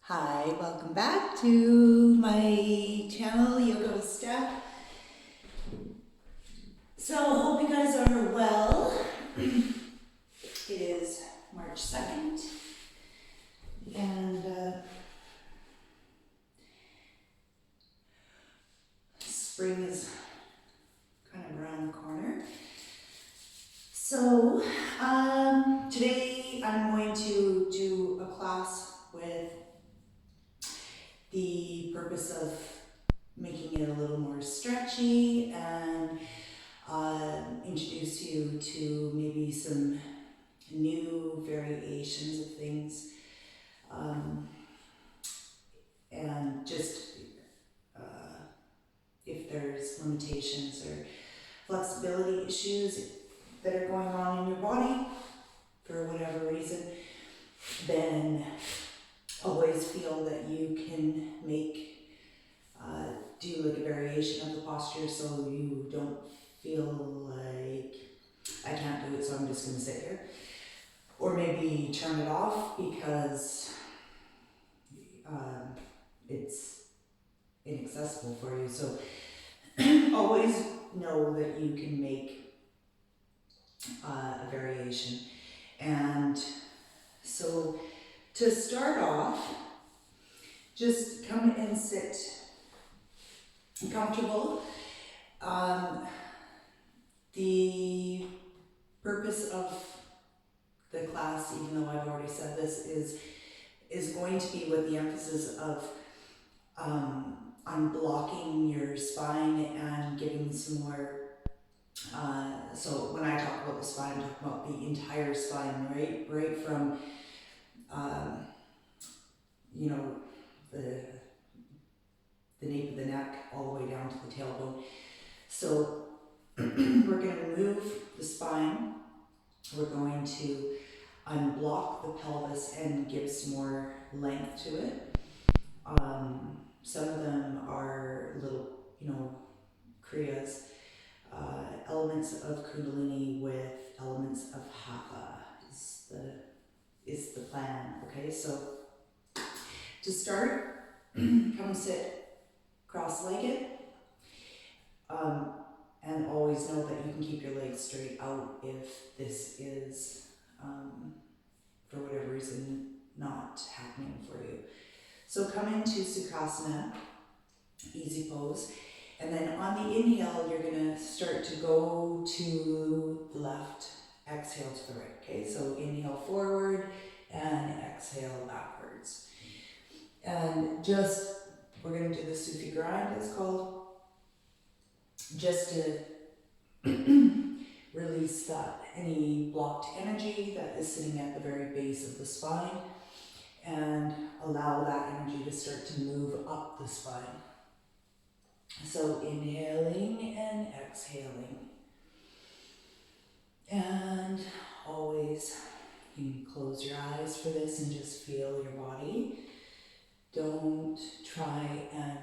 Hi, welcome back to my channel, Yoga with Steph. So, hope you guys are well. It is March 2nd, and spring is kind of around the corner. So, today I'm going to do a class with the purpose of making it a little more stretchy and introduce you to maybe some new variations of things, and just if there's limitations or flexibility issues that are going on in your body for whatever reason, then always feel that you can do like a variation of the posture so you don't feel like I can't do it, so I'm just going to sit here. Or maybe turn it off because it's inaccessible for you. So always know that you can make a variation. And so to start off, just come and sit comfortable. The purpose of the class, even though I've already said this, is going to be with the emphasis of unblocking your spine and giving some more. So when I talk about the spine, I'm talking about the entire spine, right from the nape of the neck all the way down to the tailbone. So we're going to move the spine. We're going to unblock the pelvis and give some more length to it. Some of them are little, kriyas, elements of kundalini with elements of hatha is the plan. Okay, so to start, come sit cross-legged, and always know that you can keep your legs straight out if this is, for whatever reason, not happening for you. So come into Sukhasana, easy pose, and then on the inhale, you're going to start to go to the left, exhale to the right. Okay, so inhale forward and exhale backwards. And we're going to do the Sufi grind, it's called, just to release any blocked energy that is sitting at the very base of the spine, and allow that energy to start to move up the spine. So inhaling and exhaling. And always, you can close your eyes for this and just feel your body. Don't try and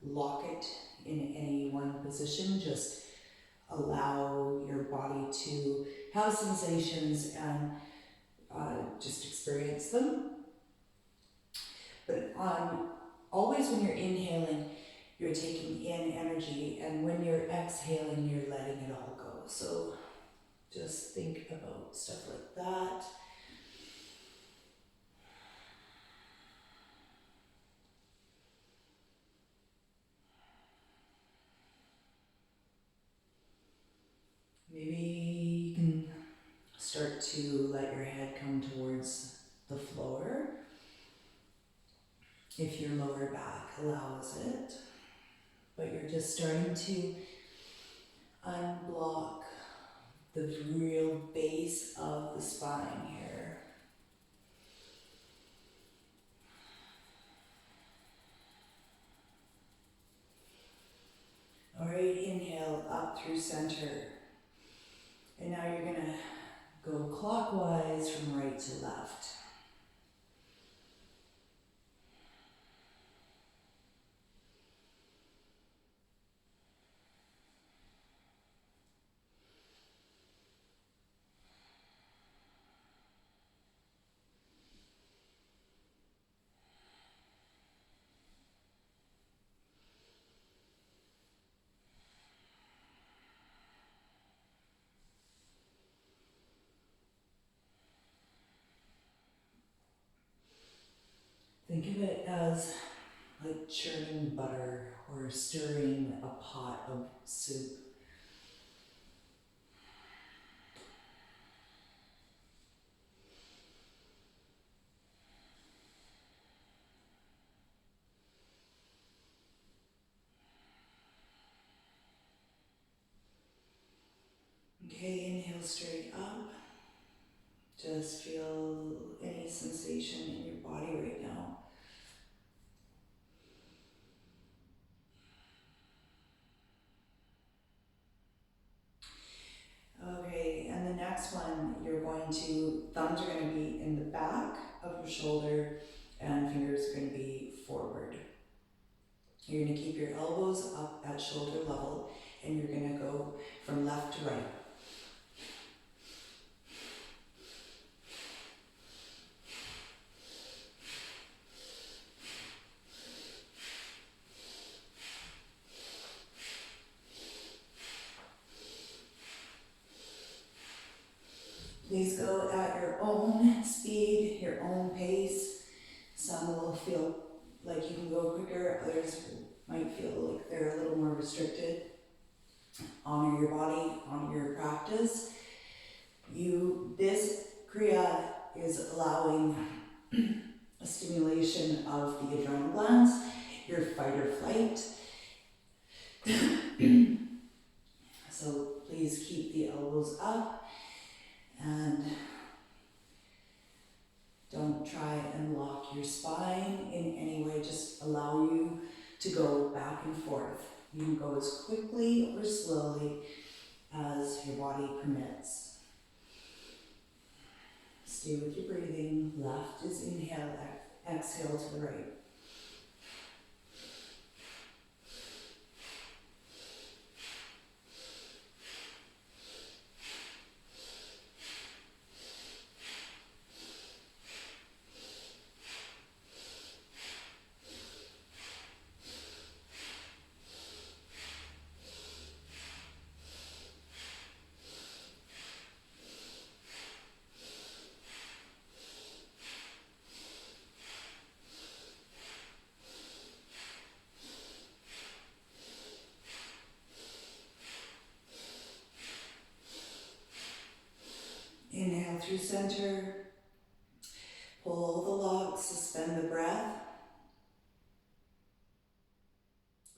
lock it in any one position. Just allow your body to have sensations and just experience them. But always when you're inhaling, you're taking in energy, and when you're exhaling, you're letting it all go. So just think about stuff like that. Maybe you can start to let your head come towards the floor if your lower back allows it. But you're just starting to unblock the real base of the spine here. All right, inhale up through center. And now you're going to go clockwise from right to left. Think of it as like churning butter or stirring a pot of soup. Okay, inhale straight up. Just feel any sensation in your body right now. Okay, and the next one, thumbs are going to be in the back of your shoulder and fingers are going to be forward. You're going to keep your elbows up at shoulder level and you're going to go from left to right. Please go at your own speed, your own pace. Some will feel like you can go quicker, others might feel like they're a little more restricted. Honor your body, honor your practice. This kriya is allowing a stimulation of the adrenal glands, your fight or flight. So please keep the elbows up and don't try and lock your spine in any way. Just allow you to go back and forth. You can go as quickly or slowly as your body permits. Stay with your breathing. Left is inhale, exhale to the right. Inhale through center, pull the locks, suspend the breath,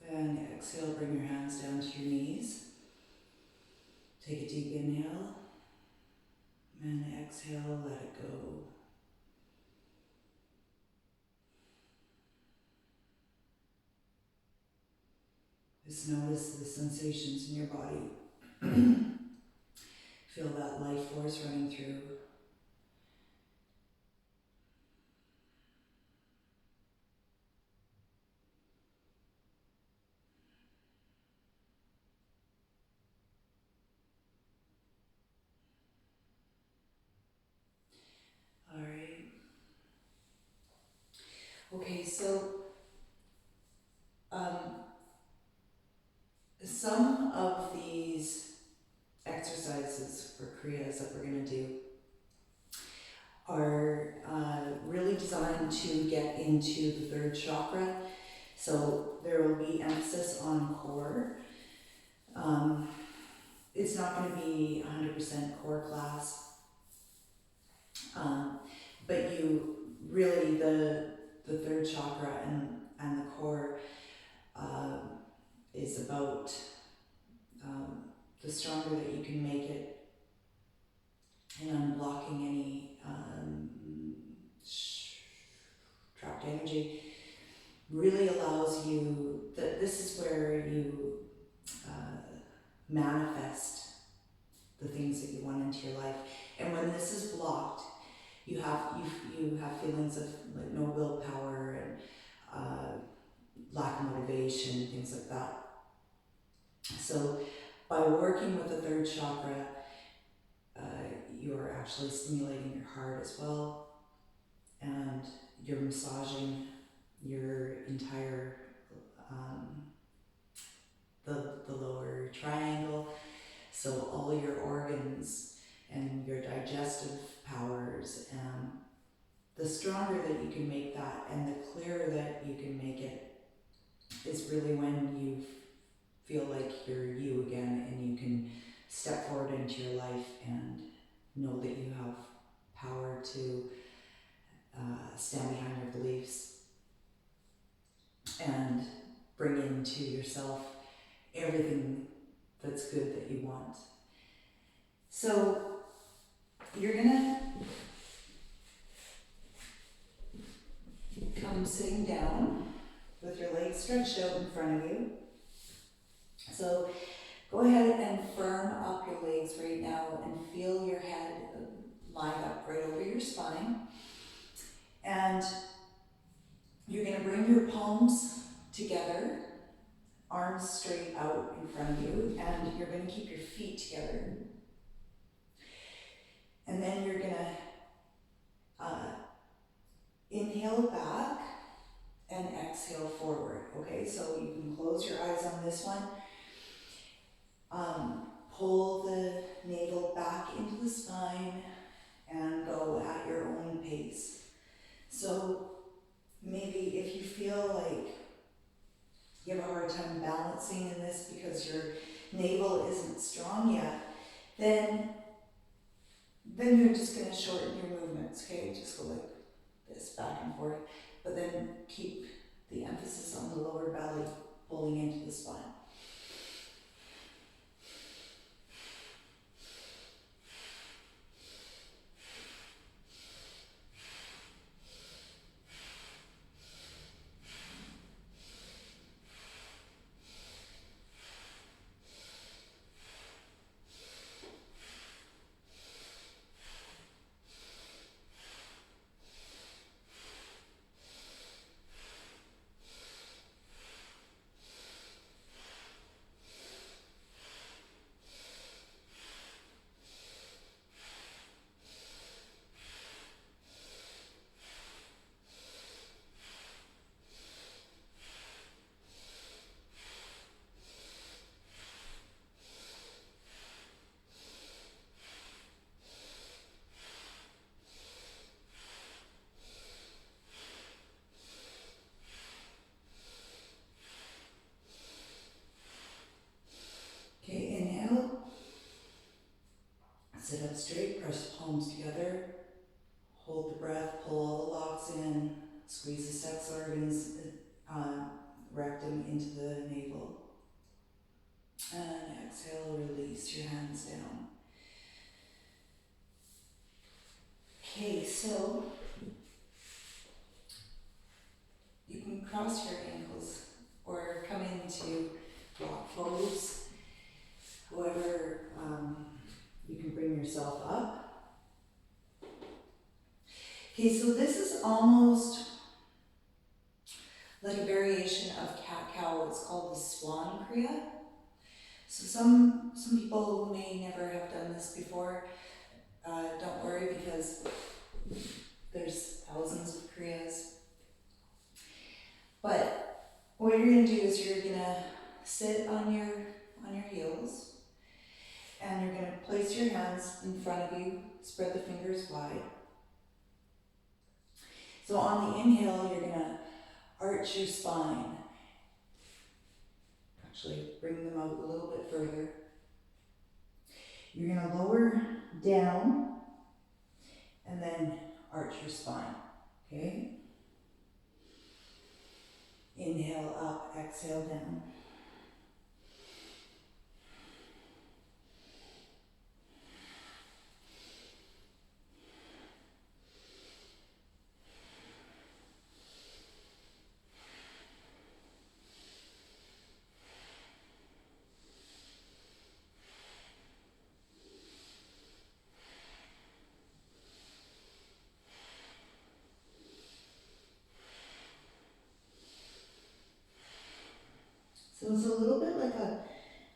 and exhale, bring your hands down to your knees. Take a deep inhale, and exhale, let it go. Just notice the sensations in your body. Feel that life force running through. All right. Okay, so some of these exercises for kriyas that we're going to do are really designed to get into the third chakra. So there will be emphasis on core. It's not going to be 100% core class, but the third chakra and the core is about the stronger that you can make it and unblocking any trapped energy really allows you, this is where you manifest the things that you want into your life. And when this is blocked, you have feelings of like no willpower and lack of motivation, things like that. So by working with the third chakra, you're actually stimulating your heart as well, and you're massaging your entire the lower triangle, so all your organs and your digestive powers the stronger that you can make that and the clearer that you can make it is really when you feel like you're you again and you can step forward into your life and know that you have power to stand behind your beliefs and bring into yourself everything that's good that you want. So you're gonna come sitting down with your legs stretched out in front of you. So go ahead and firm up your legs right now and feel your head line up right over your spine. And you're going to bring your palms together, arms straight out in front of you, and you're going to keep your feet together. And then you're going to inhale back and exhale forward. Okay, so you can close your eyes on this one. Pull the navel back into the spine and go at your own pace. So maybe if you feel like you have a hard time balancing in this because your navel isn't strong yet, then you're just going to shorten your movements, okay? Just go like this, back and forth, but then keep the emphasis on the lower belly pulling into the spine. Okay, inhale. Sit up straight, press the palms together. Hold the breath, pull all the locks in, squeeze the sex organs, rectum into the navel. And exhale, release your hands down. Okay, so you can cross your ankles or come into block pose. However, you can bring yourself up. Okay, so this is almost like a variation of cat-cow. It's called the Swan kriya. So some people may never have done this before. Don't worry, because there's thousands of kriyas. But what you're going to do is you're going to sit on your heels. And you're going to place your hands in front of you, spread the fingers wide. So on the inhale, you're going to arch your spine. Actually, bring them out a little bit further. You're going to lower down and then arch your spine. Okay? Inhale up, exhale down. So it's a little bit like a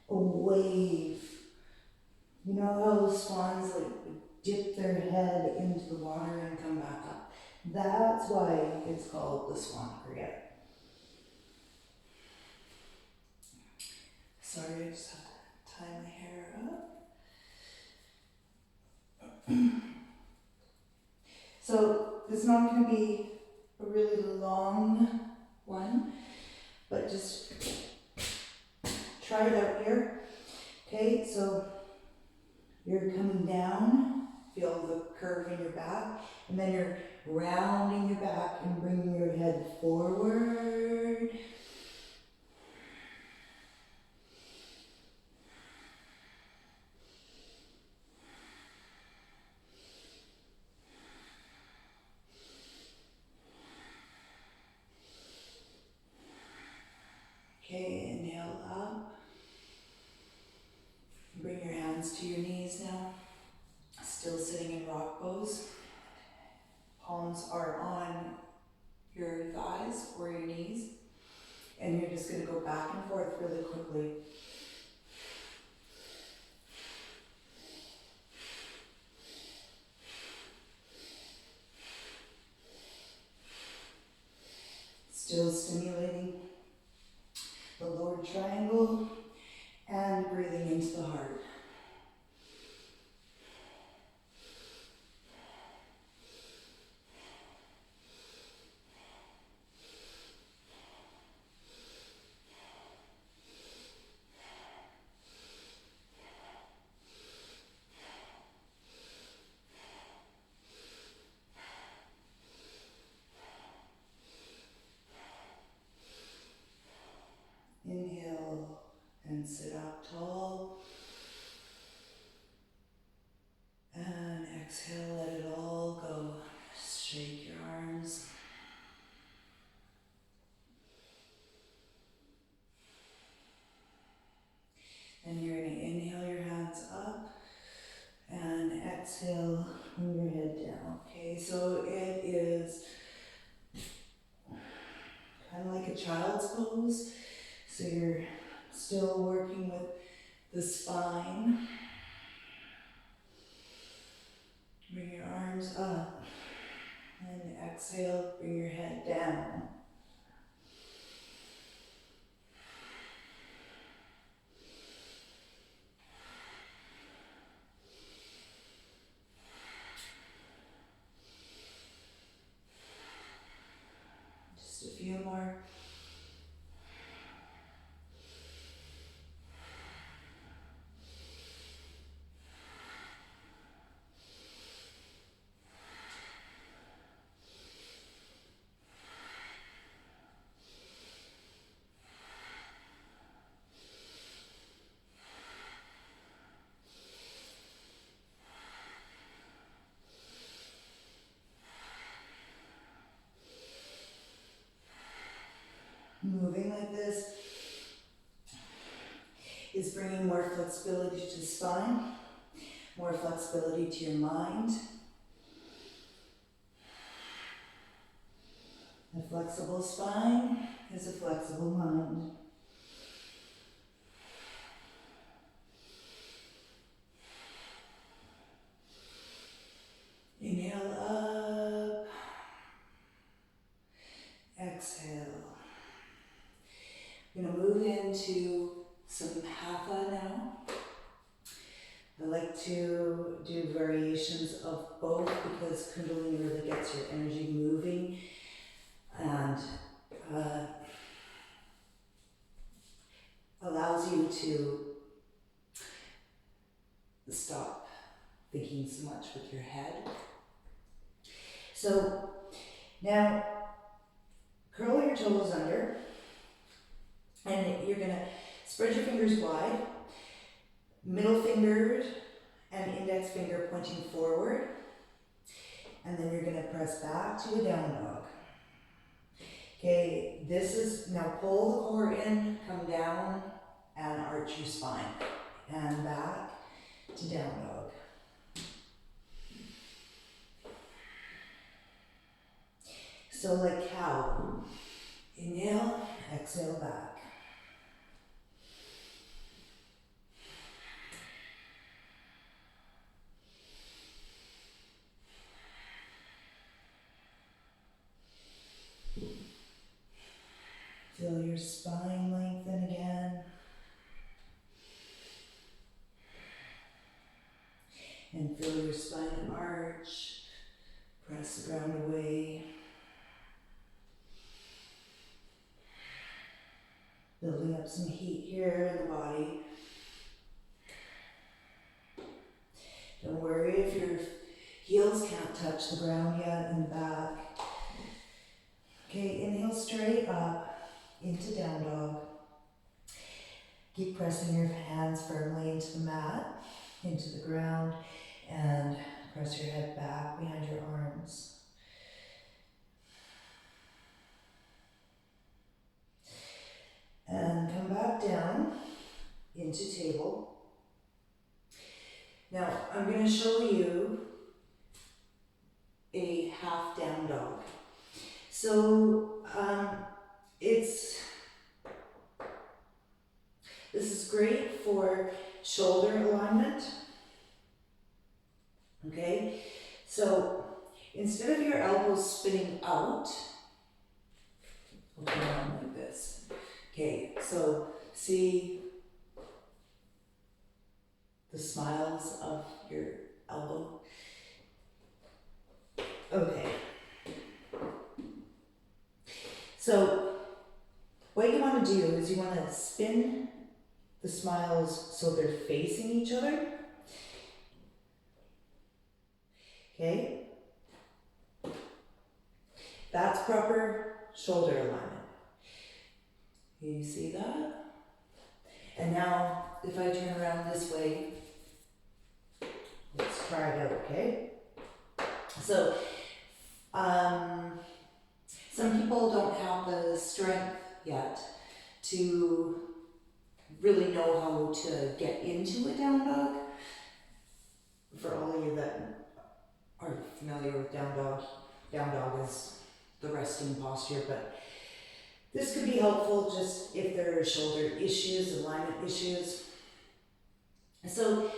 wave. You know how the swans like dip their head into the water and come back up? That's why it's called the Swan kriya. Sorry, I just have to tie my hair up. So this is not going to be a really long one, but just try it out here. Okay, so you're coming down, feel the curve in your back, and then you're rounding your back and bringing your head forward. Okay, inhale up. Bring your hands to your knees now. Still sitting in rock pose. Palms are on your thighs or your knees. And you're just going to go back and forth really quickly. Still stimulating the lower triangle and breathing into the heart. Inhale and sit up tall. And exhale, let it all go. Shake your arms. And you're going to inhale your hands up and exhale, bring your head down. Okay, so it is kind of like a child's pose. So you're still working with the spine. Bring your arms up and exhale, bring your head down. Just a few more. Moving like this is bringing more flexibility to the spine, more flexibility to your mind. A flexible spine is a flexible mind. Inhale up, exhale. We're going to move into some hatha now. I like to do variations of both because kundalini really gets your energy moving and allows you to stop thinking so much with your head. So now curl your toes under. And you're going to spread your fingers wide, middle finger and index finger pointing forward. And then you're going to press back to a down dog. Okay, this is, now pull the core in, come down and arch your spine. And back to down dog. So like cow. Inhale, exhale back. Feel your spine lengthen again. And feel your spine arch. Press the ground away. Building up some heat here in the body. Don't worry if your heels can't touch the ground yet in the back. Okay, inhale straight up into down dog. Keep pressing your hands firmly into the mat, into the ground, and press your head back behind your arms. And come back down into table. Now, I'm going to show you a half down dog. So, this is great for shoulder alignment. Okay, so instead of your elbows spinning out, we'll put it on like this. Okay, so see the smiles of your elbow. Okay. So what you want to do is you want to spin the smiles so they're facing each other. Okay? That's proper shoulder alignment. You see that? And now, if I turn around this way, let's try it out, okay? So, some people don't have the strength yet to really know how to get into a down dog. For all of you that are familiar with down dog is the resting posture, but this could be helpful just if there are shoulder issues, alignment issues. So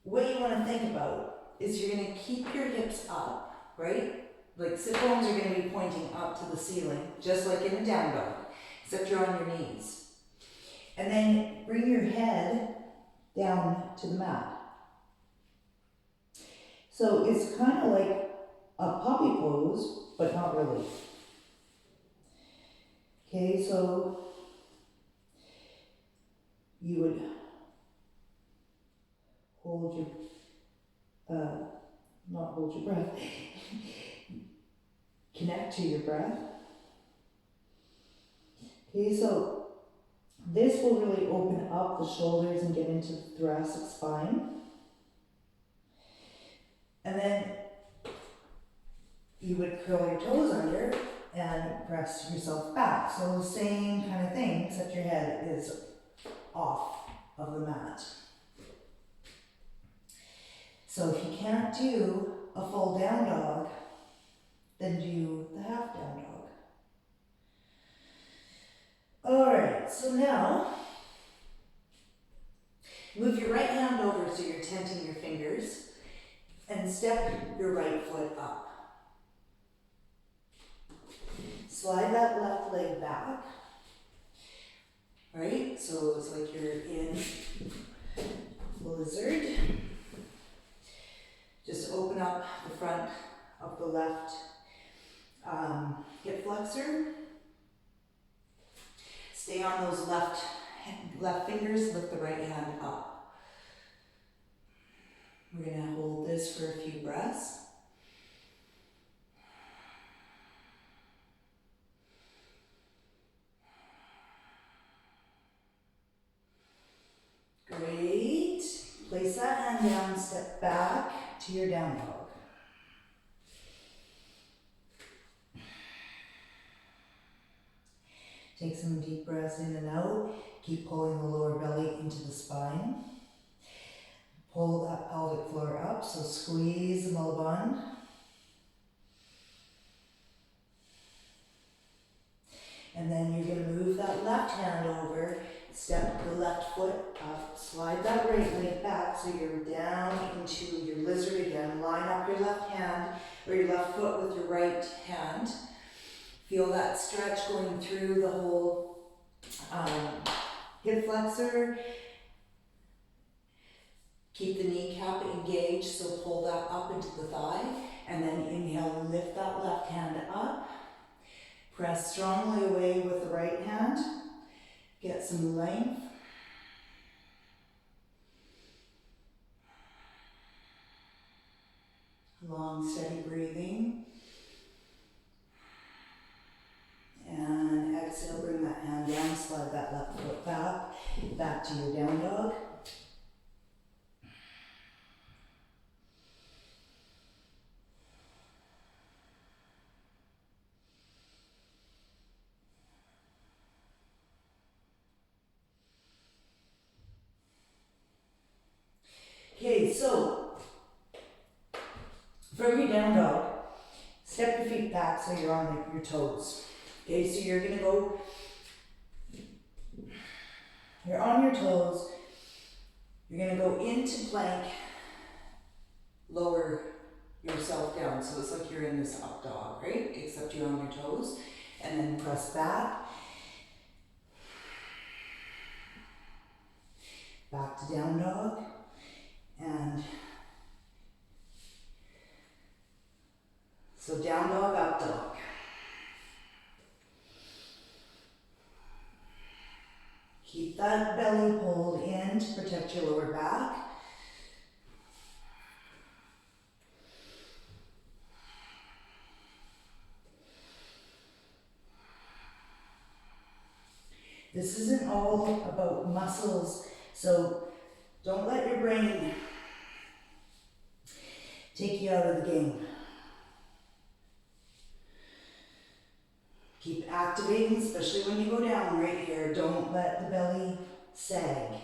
what you want to think about is you're going to keep your hips up, right? Like sit bones are going to be pointing up to the ceiling, just like in a down dog, except you're on your knees. And then bring your head down to the mat. So it's kind of like a puppy pose, but not really. Okay, so you would hold your, not hold your breath, connect to your breath. Okay, so this will really open up the shoulders and get into the thoracic spine. And then you would curl your toes under and press yourself back. So same kind of thing, except your head is off of the mat. So if you can't do a full down dog, then do the half down dog. Alright, so now move your right hand over so you're tenting your fingers and step your right foot up. Slide that left leg back. Right? So it's like you're in lizard. Just open up the front of the left hip flexor. Stay on those left fingers, lift the right hand up. We're going to hold this for a few breaths. Great. Place that hand down, step back to your down dog. Take some deep breaths in and out. Keep pulling the lower belly into the spine. Pull that pelvic floor up, so squeeze the mullaband. And then you're going to move that left hand over, step the left foot up, slide that right leg back so you're down into your lizard again. Line up your left hand or your left foot with your right hand. Feel that stretch going through the whole hip flexor. Keep the kneecap engaged, so pull that up into the thigh. And then inhale, lift that left hand up. Press strongly away with the right hand. Get some length. Long, steady breathing. And exhale, bring that hand down, slide that left foot back to your down dog. Okay, so from your down dog, step your feet back so you're on your toes. Okay, so you're gonna go, you're on your toes, you're gonna go into plank, lower yourself down. So it's like you're in this up dog, right? Except you're on your toes, and then press back to down dog, and so down dog, up dog. Keep that belly pulled in to protect your lower back. This isn't all about muscles, so don't let your brain take you out of the game. Keep activating, especially when you go down right here. Don't let the belly sag.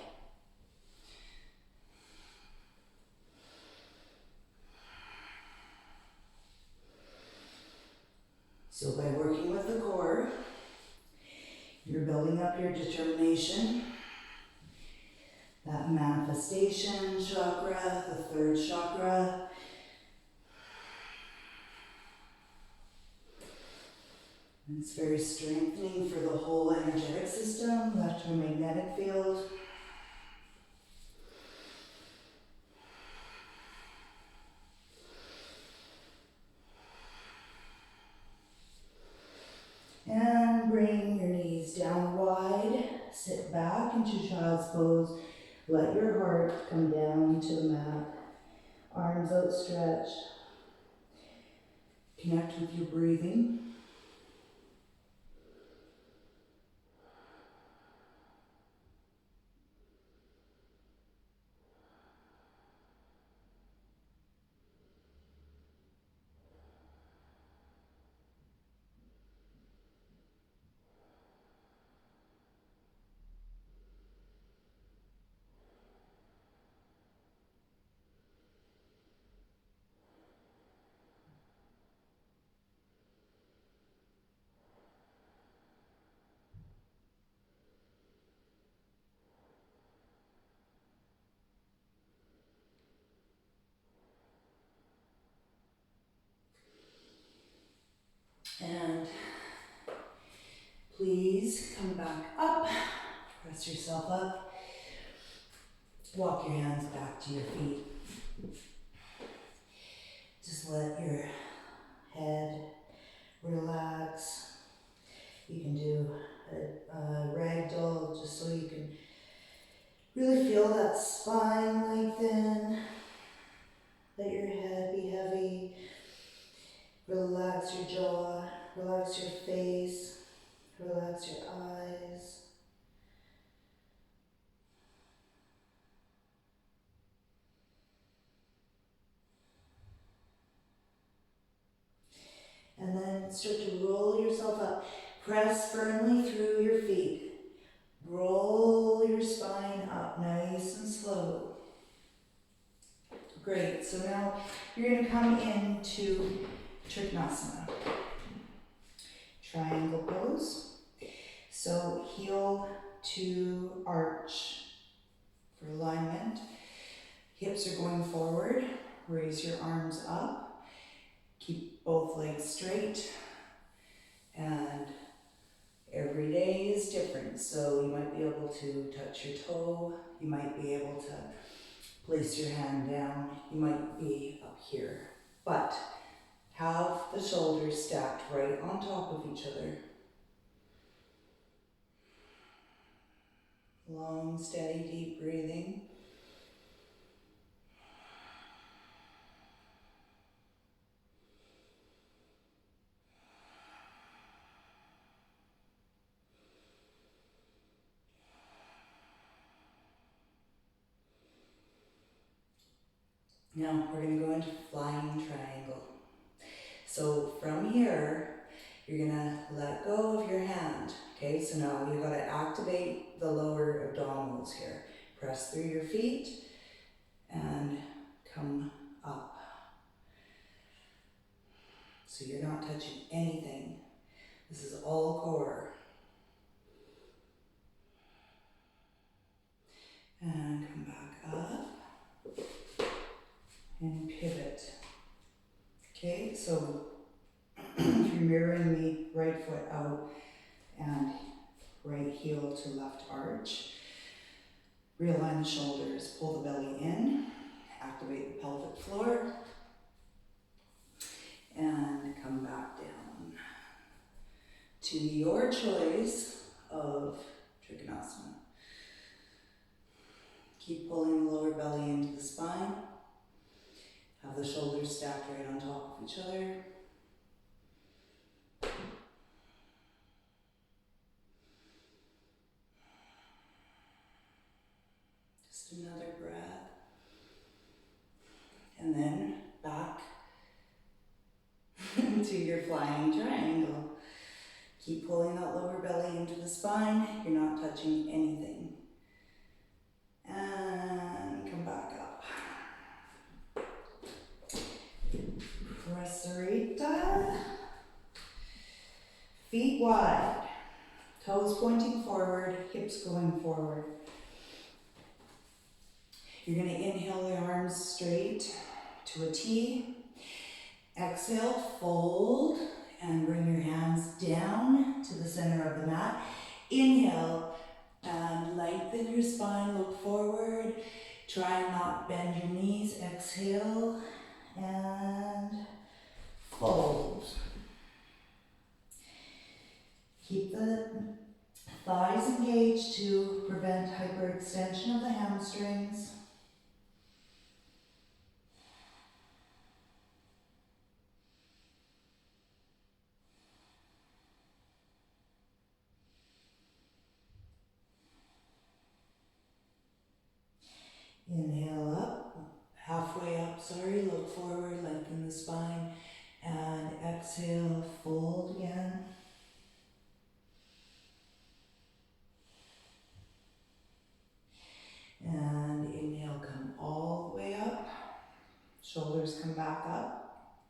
So by working with the core, you're building up your determination, that manifestation chakra, the third chakra. And it's very strengthening for the whole energetic system, electromagnetic field. And bring your knees down wide, sit back into child's pose. Let your heart come down to the mat, arms outstretched. Connect with your breathing. And please come back up, press yourself up, walk your hands back to your feet. Just let your head relax. You can do a ragdoll just so you can really feel that spine lengthen. Let your head be heavy. Relax your jaw, relax your face, relax your eyes. And then start to roll yourself up. Press firmly through your feet. Roll your spine up nice and slow. Great, so now you're going to come into Trikonasana. Triangle pose. So heel to arch for alignment. Hips are going forward. Raise your arms up. Keep both legs straight. And every day is different. So you might be able to touch your toe. You might be able to place your hand down. You might be up here. But Have the shoulders stacked right on top of each other. Long, steady, deep breathing. Now we're going to go into flying triangle. So from here, you're going to let go of your hand. Okay, so now you've got to activate the lower abdominals here. Press through your feet and come up. So you're not touching anything. This is all core. And come back up. And pivot. Okay, so if you're mirroring me, right foot out and right heel to left arch. Realign the shoulders, pull the belly in, activate the pelvic floor, and come back down to your choice of Trikonasana. Keep pulling the lower belly into the spine. Have the shoulders stacked right on top of each other. Just another breath. And then back to your flying triangle. Keep pulling that lower belly into the spine. You're not touching anything. And come back up. Prasarita. Feet wide. Toes pointing forward, hips going forward. You're going to inhale the arms straight to a T. Exhale, fold, and bring your hands down to the center of the mat. Inhale, and lengthen your spine, look forward. Try and not bend your knees. Exhale, and fold. Keep the thighs engaged to prevent hyperextension of the hamstrings. Inhale up, halfway up, look forward, lengthen the spine, and exhale, fold again. And inhale, come all the way up, shoulders come back up,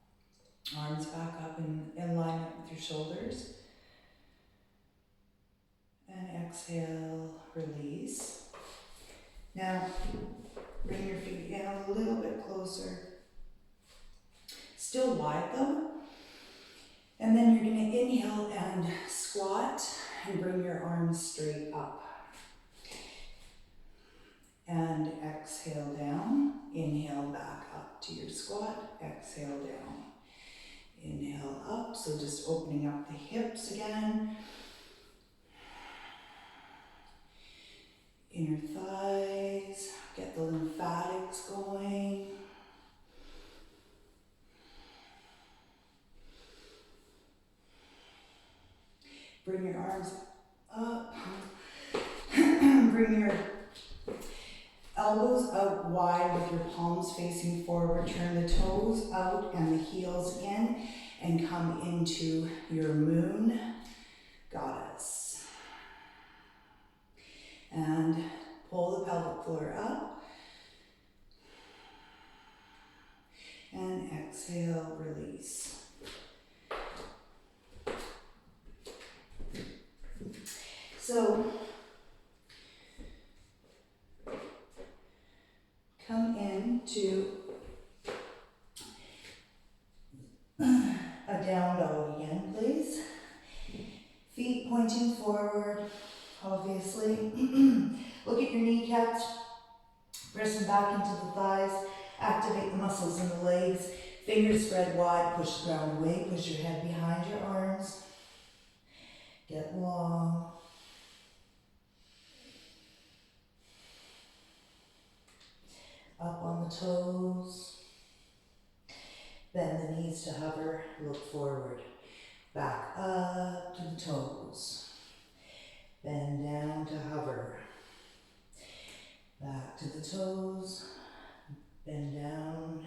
arms back up in alignment with your shoulders. And exhale, release. Now, bring your feet in a little bit closer. Still wide though. And then you're going to inhale and squat and bring your arms straight up. And exhale down. Inhale back up to your squat. Exhale down. Inhale up. So just opening up the hips again. Inner thighs, get the lymphatics going. Bring your arms up. Bring your elbows out wide with your palms facing forward. Turn the toes out and the heels in and come into your moon goddess. And pull the pelvic floor up. And exhale, release. So, come into a down dog again, please. Feet pointing forward. Obviously. Look at your kneecaps, press them back into the thighs, activate the muscles in the legs, Fingers spread wide, push the ground away, push your head behind your arms. Get long. Up on the toes. Bend the knees to hover, look forward. Back up to the toes. Bend down to hover. Back to the toes. Bend down.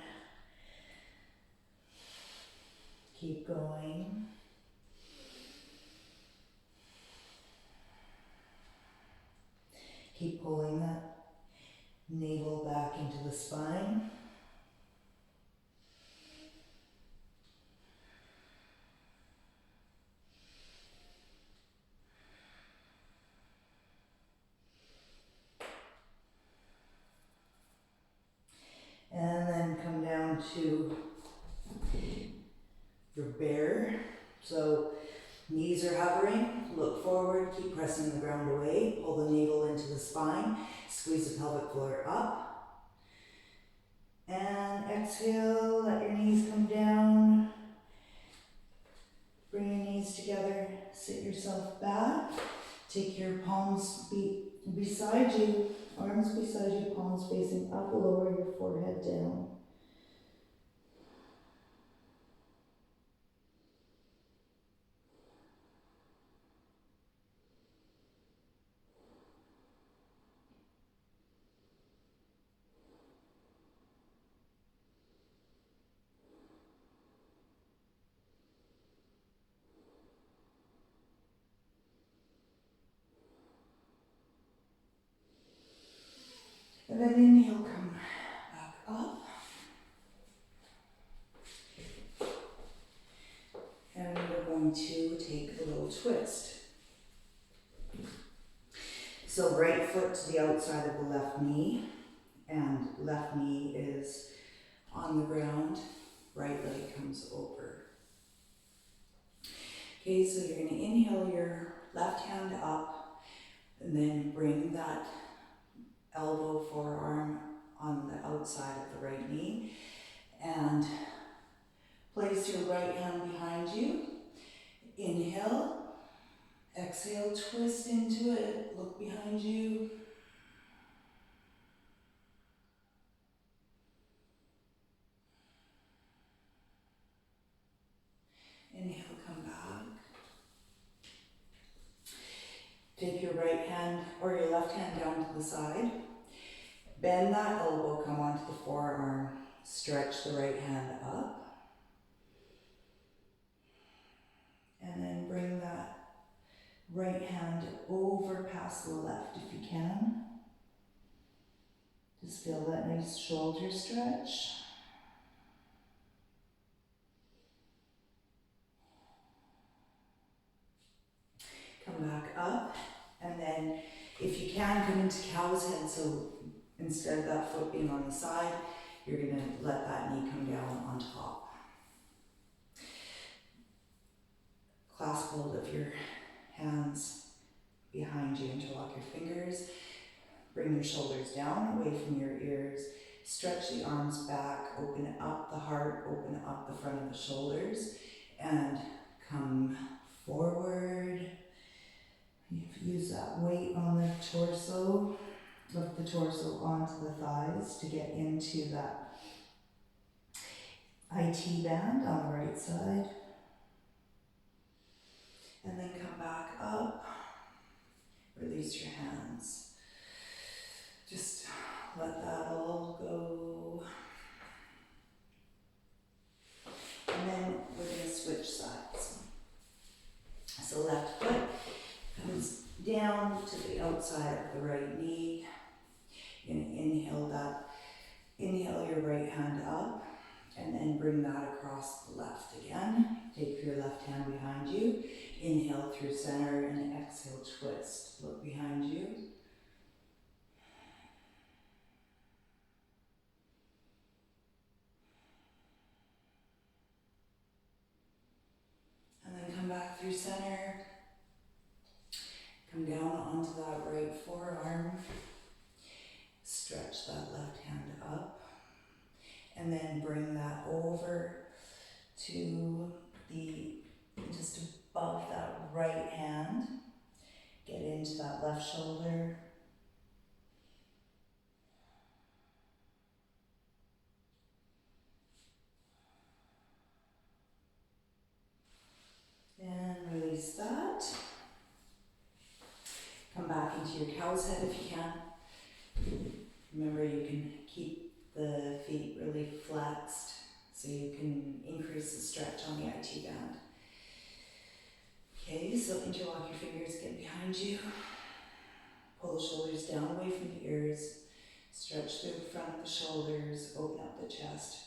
Keep going. Keep pulling that navel back into the spine. And then come down to your bear. So knees are hovering, look forward, keep pressing the ground away, pull the navel into the spine, squeeze the pelvic floor up. And exhale, let your knees come down. Bring your knees together, sit yourself back. Take your palms beside you, arms beside you, palms facing up, lower your forehead down. And then inhale, come back up. And we're going to take a little twist. So right foot to the outside of the left knee, and left knee is on the ground, right leg comes over. Okay, so you're going to inhale your left hand up, and then bring that elbow, forearm on the outside of the right knee, and place your right hand behind you. Inhale, exhale, twist into it, look behind you. Inhale, come back. Take your right hand or your left hand down to the side. Bend that elbow, come onto the forearm. Stretch the right hand up. And then bring that right hand over past the left if you can. Just feel that nice shoulder stretch. Come back up, and then if you can, come into cow's head. So instead of that foot being on the side, you're going to let that knee come down on top. Clasp hold of your hands behind you, interlock your fingers. Bring your shoulders down, away from your ears. Stretch the arms back, open up the heart, open up the front of the shoulders, and come forward. Use that weight on the torso. Lift the torso onto the thighs to get into that IT band on the right side. And then come back up. Release your hands. Just let that all go. And then we're going to switch sides. So left foot comes down to the outside of the right knee. You're going to inhale your right hand up, and then bring that across the left again. Take your left hand behind you. Inhale through center and exhale, twist. Look behind you. And then come back through center. Come down onto that right forearm. Stretch that left hand up. And then bring that over to the, just above that right hand. Get into that left shoulder. And release that. Come back into your cow's head if you can. Remember, you can keep the feet really flexed so you can increase the stretch on the IT band. Okay, so interlock your fingers, get behind you. Pull the shoulders down away from the ears. Stretch through the front of the shoulders, open up the chest.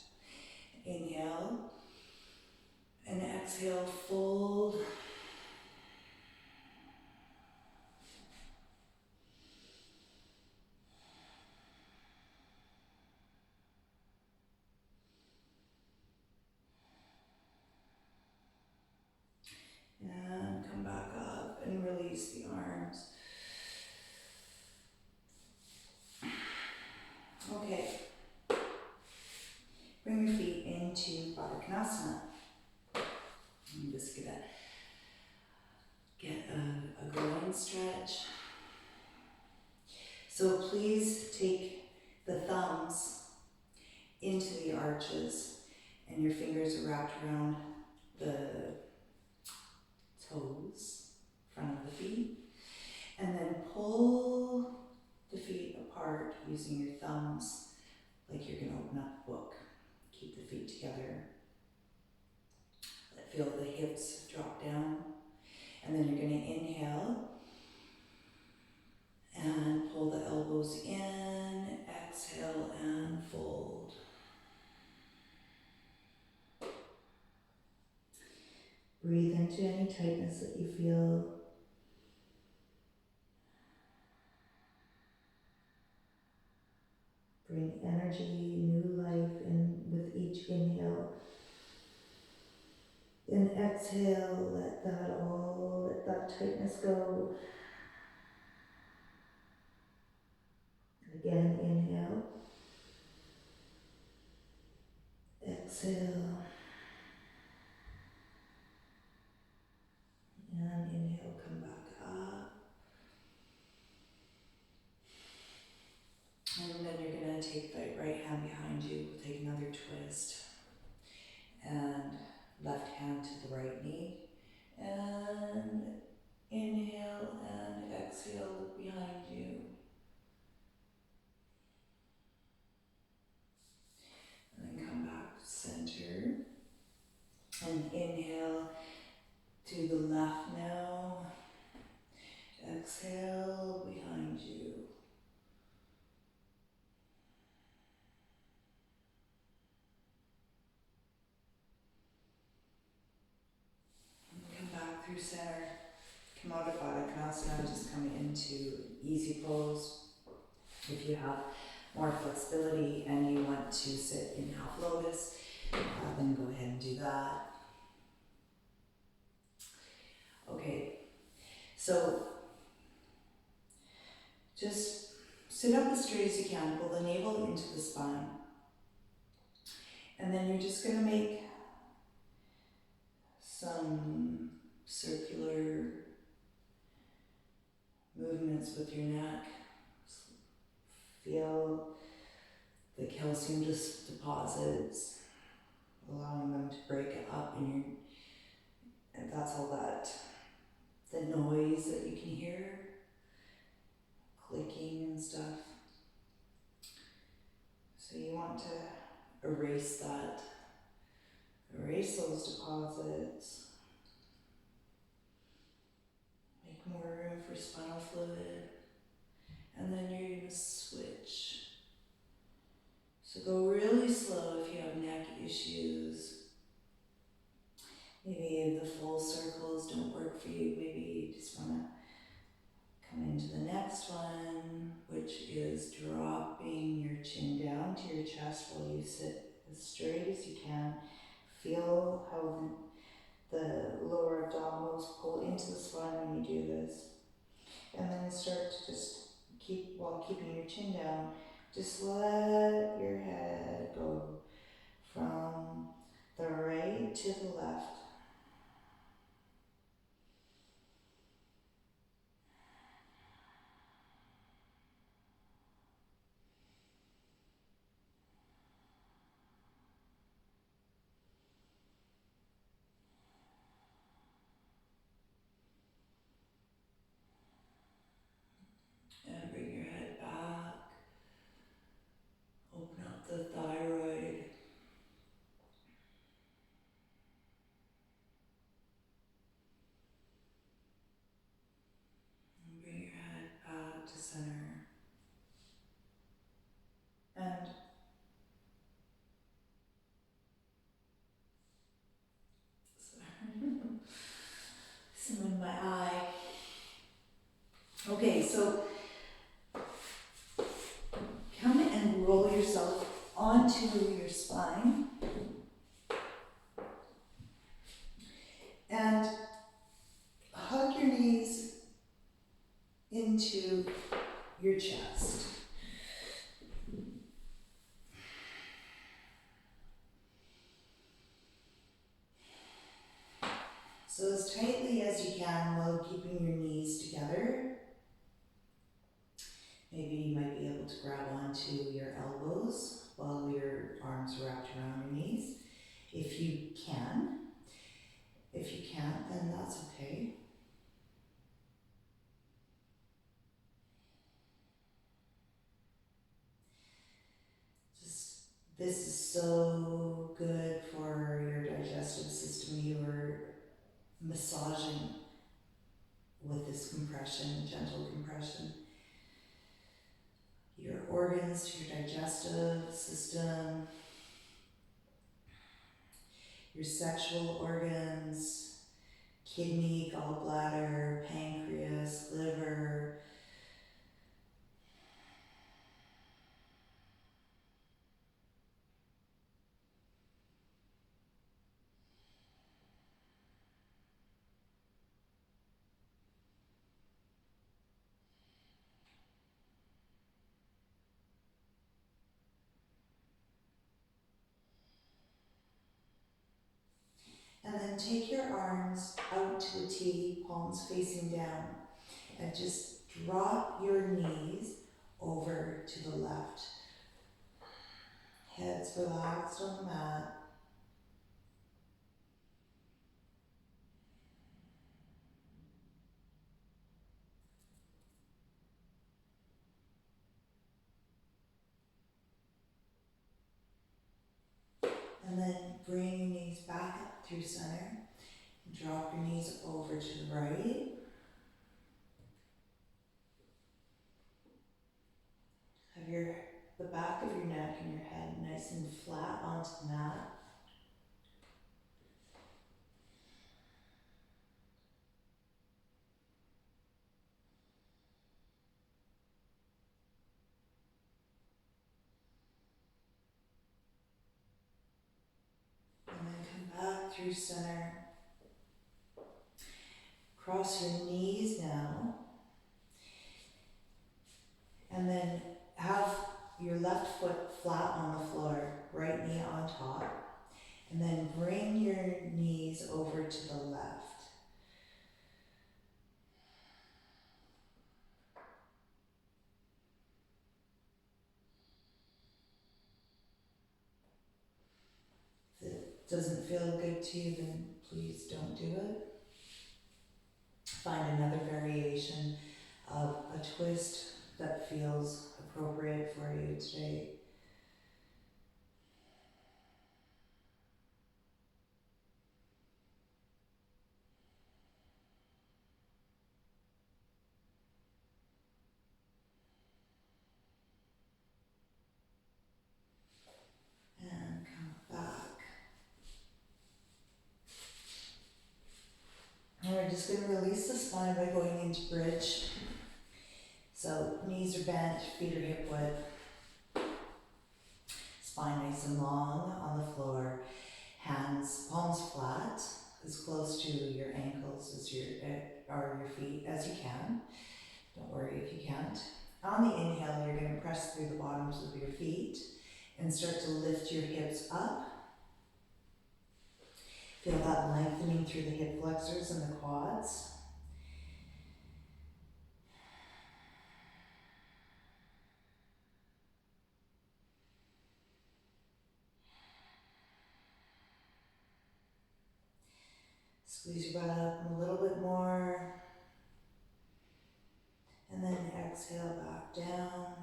Inhale. And exhale, fold. And come back up and release the arms. Okay. Bring your feet into Baddha Konasana. I'm just gonna get a groin stretch. So please take the thumbs into the arches and your fingers are wrapped around the toes, front of the feet, and then pull the feet apart using your thumbs like you're going to open up a book. Keep the feet together. Feel the hips drop down, and then you're going to inhale and pull the elbows in, exhale and fold. Breathe into any tightness that you feel. Bring energy, new life in with each inhale. Then exhale, let that tightness go. Again, inhale. Exhale. And inhale, come back up. And then you're going to take the right hand behind you. We'll take another twist. And left hand to the right knee. And inhale and exhale, look behind you. And then come back to center. And inhale to the left now. Exhale behind you. Through center, come out of Baddha Konasana, just come into easy pose. If you have more flexibility and you want to sit in half lotus, then go ahead and do that. Okay, so just sit up as straight as you can, pull the navel into the spine, and then you're just going to make some circular movements with your neck. Feel the calcium deposits, allowing them to break up in your, and that's all that, the noise that you can hear, clicking and stuff. So you want to erase that, erase those deposits. Make more room for spinal fluid. And then you're going to switch. So go really slow if you have neck issues. Maybe the full circles don't work for you. Maybe you just want to come into the next one, which is dropping your chin down to your chest while you sit as straight as you can. Feel how the lower abdominals pull into the spine when you do this. And then start to just while keeping your chin down, just let your head go from the right to the left. And bring your head back. Open up the thyroid. And bring your head back to center. And some in my eye. Okay, so come and roll yourself onto your spine. And hug your knees into your chest. So as tightly as you can while keeping your knees together. Maybe you might be able to grab onto your elbows while your arms are wrapped around your knees. If you can. If you can't, then that's okay. This is so good for your digestive system. You are massaging with this compression, gentle compression. Your organs, your digestive system, your sexual organs, kidney, gallbladder, pancreas, liver. And then take your arms out to a T, palms facing down, and just drop your knees over to the left. Heads relaxed on the mat. And then bring your knees back up through center. Drop your knees over to the right. Have the back of your neck and your head nice and flat onto the mat. And then come back through center. Cross your knees now. And then have your left foot flat on the floor, right knee on top. And then bring your knees over to the left. If it doesn't feel good to you, then please don't do it. Find another variation of a twist that feels appropriate for you today. And come back. And we're just going to release the spine by going into bridge. So knees are bent, feet are hip width. Spine nice and long on the floor. Hands, palms flat, as close to your ankles as or your feet as you can. Don't worry if you can't. On the inhale, you're going to press through the bottoms of your feet and start to lift your hips up. Feel that lengthening through the hip flexors and the quads. Squeeze your butt up a little bit more. And then exhale back down.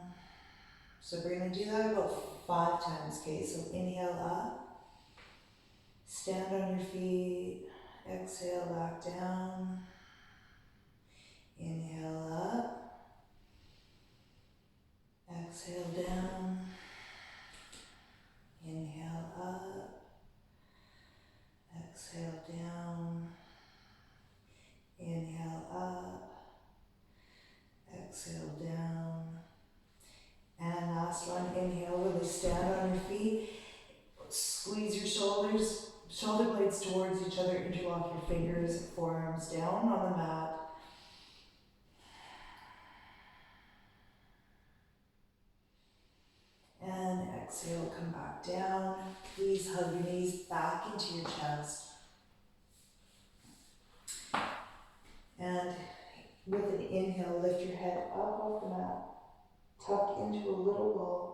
So we're going to do that about 5 times, okay? So inhale up. Stand on your feet. Exhale back down. Inhale up. Exhale down. Inhale up. Exhale down. Inhale up. Exhale down. And last one, inhale, really stand on your feet. Squeeze your shoulders, shoulder blades towards each other, interlock your fingers, forearms down on the mat. And exhale, come back down. Please hug your knees back into your chest. And with an inhale, lift your head up off the mat. Tuck into a little ball.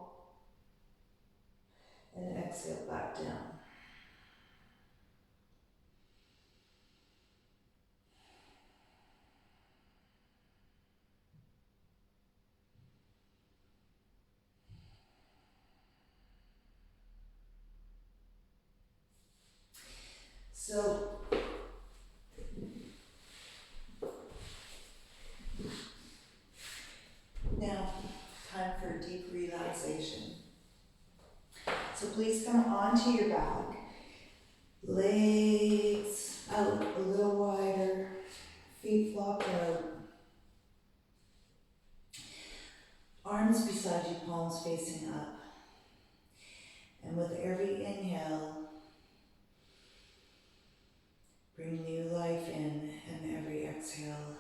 And exhale back down. So, now, time for deep relaxation. So please come onto your back. Legs out a little wider. Feet flopped out. Arms beside you, palms facing up. And with every inhale, bring new life in, and every exhale,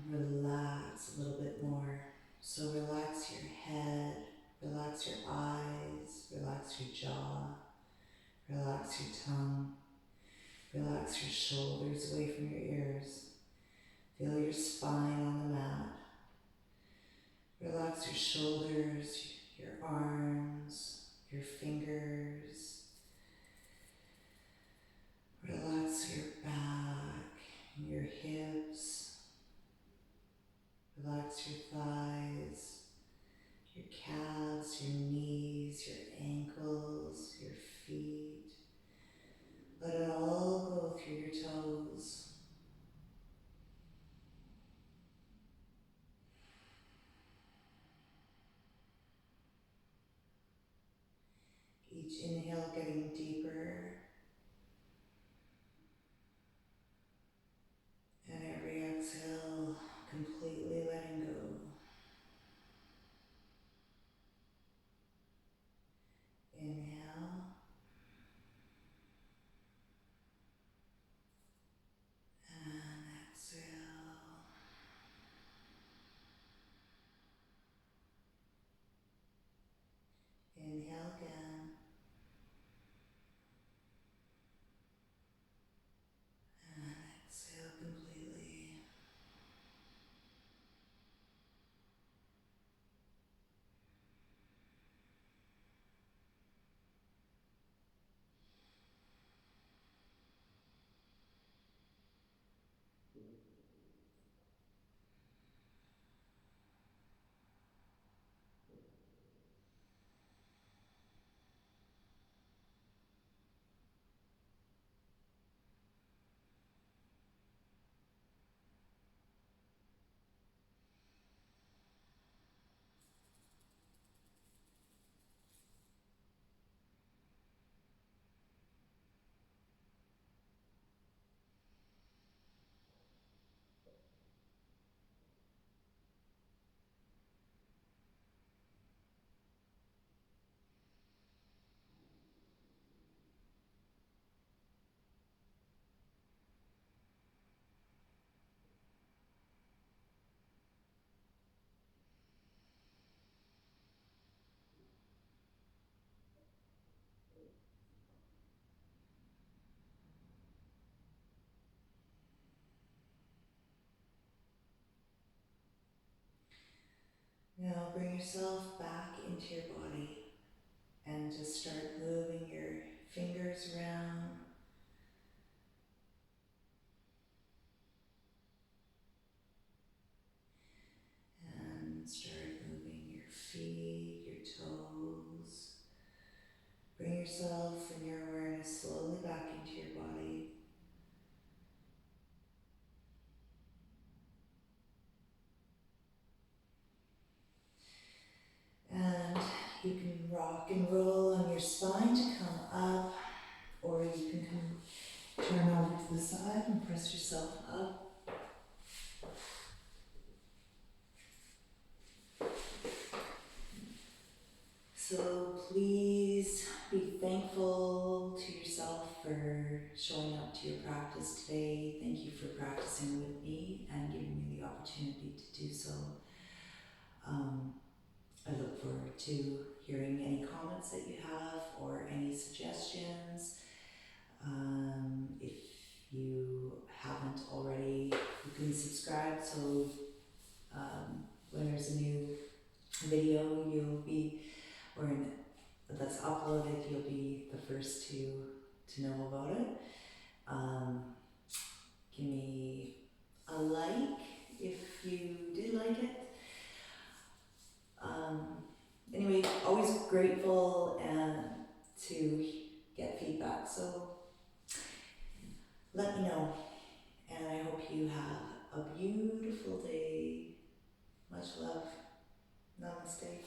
relax a little bit more. So relax your head, relax your eyes, relax your jaw, relax your tongue, relax your shoulders away from your ears. Feel your spine on the mat. Relax your shoulders, your arms, your fingers. Relax your back, your hips. Relax your thighs, your calves, your knees, your ankles, your feet. Let it all go through your toes. Each inhale getting deeper, and every exhale completely letting go. Now bring yourself back into your body and just start moving your fingers around. And start moving your feet, your toes. Bring yourself and your awareness slowly back into your body. And you can rock and roll on your spine to come up, or you can turn over to the side and press yourself up. So please be thankful to yourself for showing up to your practice today. Thank you for practicing with me and giving me the opportunity to do so. I look forward to hearing any comments that you have or any suggestions. If you haven't already, you can subscribe so when there's a new video you'll be, or that's uploaded, you'll be the first to know about it. Give me a like if you did like it. Anyway, always grateful and to get feedback, so let me know. And I hope you have a beautiful day. Much love. Namaste.